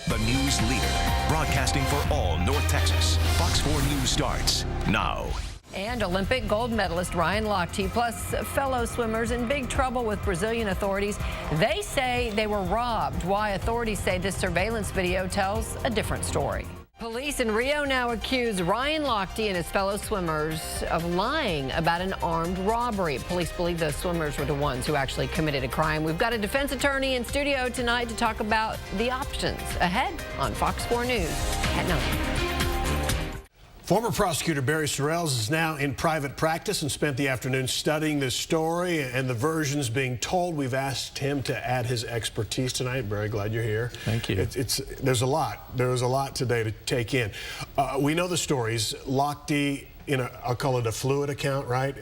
The news leader, broadcasting for all North Texas. Fox 4 News starts now. And Olympic gold medalist Ryan Lochte plus fellow swimmers in big trouble with Brazilian authorities. They say they were robbed. Why authorities say this surveillance video tells a different story. Police in Rio now accuse Ryan Lochte and his fellow swimmers of lying about an armed robbery. Police believe those swimmers were the ones who actually committed a crime. We've got a defense attorney in studio tonight to talk about the options ahead on Fox 4 News at 9. Former prosecutor Barry Sorrels is now in private practice and spent the afternoon studying this story and the versions being told. We've asked him to add his expertise tonight. Very glad you're here. Thank you. There's a lot. There was a lot today to take in. We know the stories. Lochte, I'll call it a fluid account, right?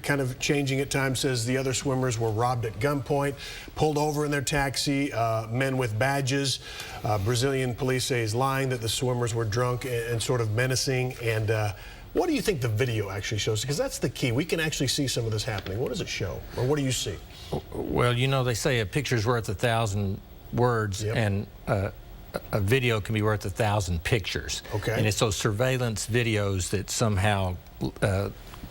Kind of changing at times, says the other swimmers were robbed at gunpoint, pulled over in their taxi, men with badges. Brazilian police say he's lying, that the swimmers were drunk and sort of menacing. And what do you think the video actually shows? Because that's the key. We can actually see some of this happening. What does it show? Or what do you see? Well, they say a picture's worth 1,000 words, yep. And a video can be worth 1,000 pictures. Okay. And it's those surveillance videos that somehow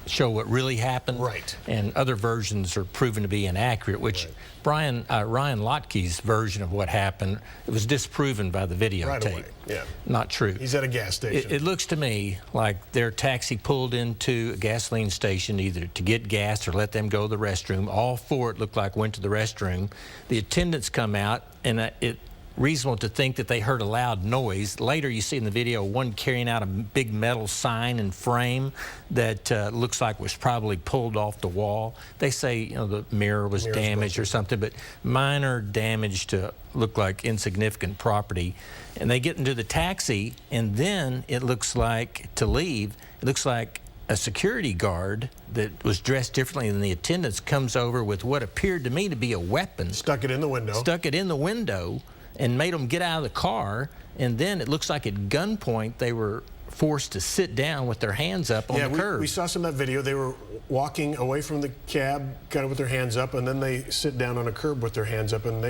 show what really happened. Right. And other versions are proven to be inaccurate, which Ryan Lotke's version of what happened, it was disproven by the videotape. Right away. Yeah. Not true. He's at a gas station. It looks to me like their taxi pulled into a gasoline station either to get gas or let them go to the restroom. All four, it looked like, went to the restroom. The attendants come out, and it's reasonable to think that they heard a loud noise. Later, you see in the video one carrying out a big metal sign and frame that looks like was probably pulled off the wall. They say the mirror was damaged or something, but minor damage to look like insignificant property. And they get into the taxi, and then it looks like, to leave, it looks like a security guard that was dressed differently than the attendants comes over with what appeared to me to be a weapon. Stuck it in the window. Stuck it in the window and made them get out of the car, and then it looks like at gunpoint they were forced to sit down with their hands up on the curb. We saw some of that video. They were walking away from the cab kind of with their hands up, and then they sit down on a curb with their hands up, and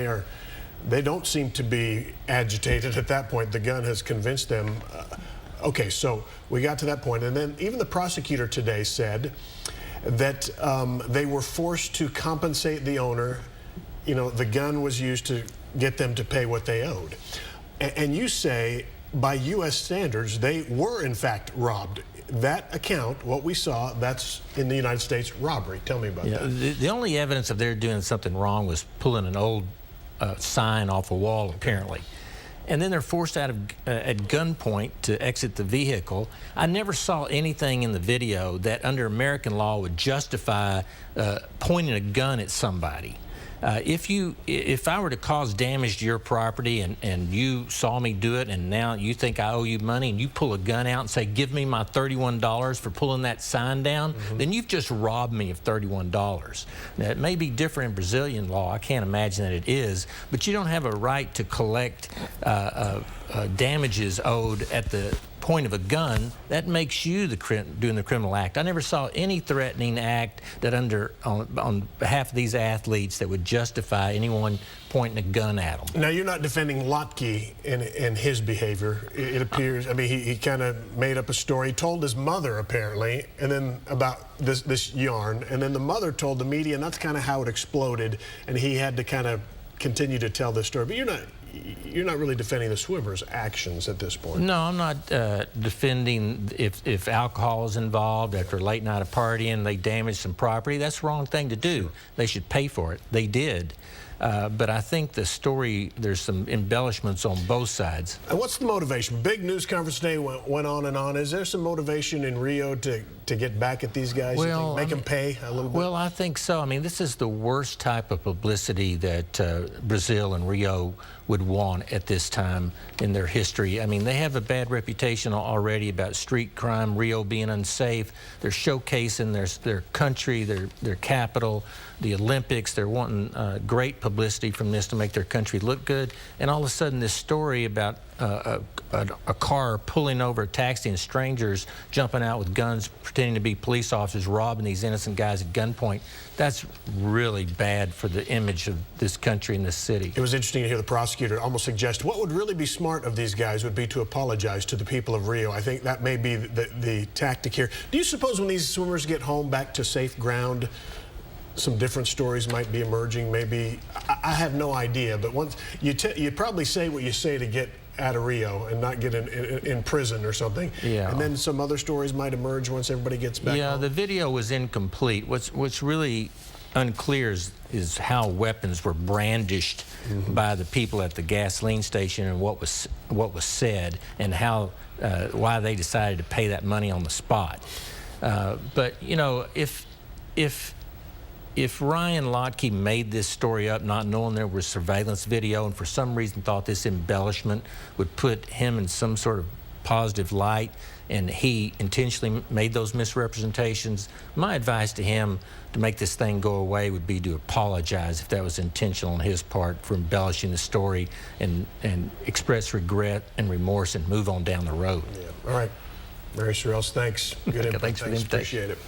they don't seem to be agitated at that point. The gun has convinced them. Okay, so we got to that point, and then even the prosecutor today said that they were forced to compensate the owner. The gun was used to get them to pay what they owed. And you say, by U.S. standards, they were, in fact, robbed. That account, what we saw, that's in the United States robbery. Tell me about that. The only evidence of they're doing something wrong was pulling an old sign off a wall, apparently. And then they're forced out of at gunpoint to exit the vehicle. I never saw anything in the video that under American law would justify pointing a gun at somebody. If I were to cause damage to your property and you saw me do it and now you think I owe you money and you pull a gun out and say, give me my $31 for pulling that sign down, then you've just robbed me of $31. Now, it may be different in Brazilian law. I can't imagine that it is, but you don't have a right to collect damages owed at the point of a gun. That makes you doing the criminal act. I never saw any threatening act that on behalf of these athletes that would justify anyone pointing a gun at them. Now, you're not defending Lochte and his behavior. It appears, I mean, he kind of made up a story. He told his mother, apparently, and then about this yarn, and then the mother told the media, and that's kind of how it exploded, and he had to kind of continue to tell this story. But you're not really defending the swimmers' actions at this point. No, I'm not defending if alcohol is involved after a late night of partying, they damage some property. That's the wrong thing to do. Sure. They should pay for it. They did. But I think the story, there's some embellishments on both sides. And what's the motivation? Big news conference today went on and on. Is there some motivation in Rio to get back at these guys? Well, make them pay a little bit? Well, I think so. I mean, this is the worst type of publicity that Brazil and Rio would want at this time in their history. I mean, they have a bad reputation already about street crime, Rio being unsafe. They're showcasing their country, their capital, the Olympics. They're wanting great publicity. publicity from this to make their country look good. And all of a sudden, this story about a car pulling over a taxi and strangers jumping out with guns, pretending to be police officers, robbing these innocent guys at gunpoint, that's really bad for the image of this country and this city. It was interesting to hear the prosecutor almost suggest what would really be smart of these guys would be to apologize to the people of Rio. I think that may be the tactic here. Do you suppose when these swimmers get home back to safe ground, some different stories might be emerging? Maybe, I have no idea, but once you probably say what you say to get out of Rio and not get in prison or something. Yeah. And then some other stories might emerge once everybody gets back home. The video was incomplete. What's really unclear is how weapons were brandished by the people at the gasoline station, and what was said, and how why they decided to pay that money on the spot. But you know, if Ryan Lochte made this story up not knowing there was surveillance video, and for some reason thought this embellishment would put him in some sort of positive light, and he intentionally made those misrepresentations, my advice to him to make this thing go away would be to apologize if that was intentional on his part for embellishing the story, and express regret and remorse and move on down the road. Yeah. All right. Mary Sorrels, thanks. Good input. Thanks for the invitation. Appreciate it.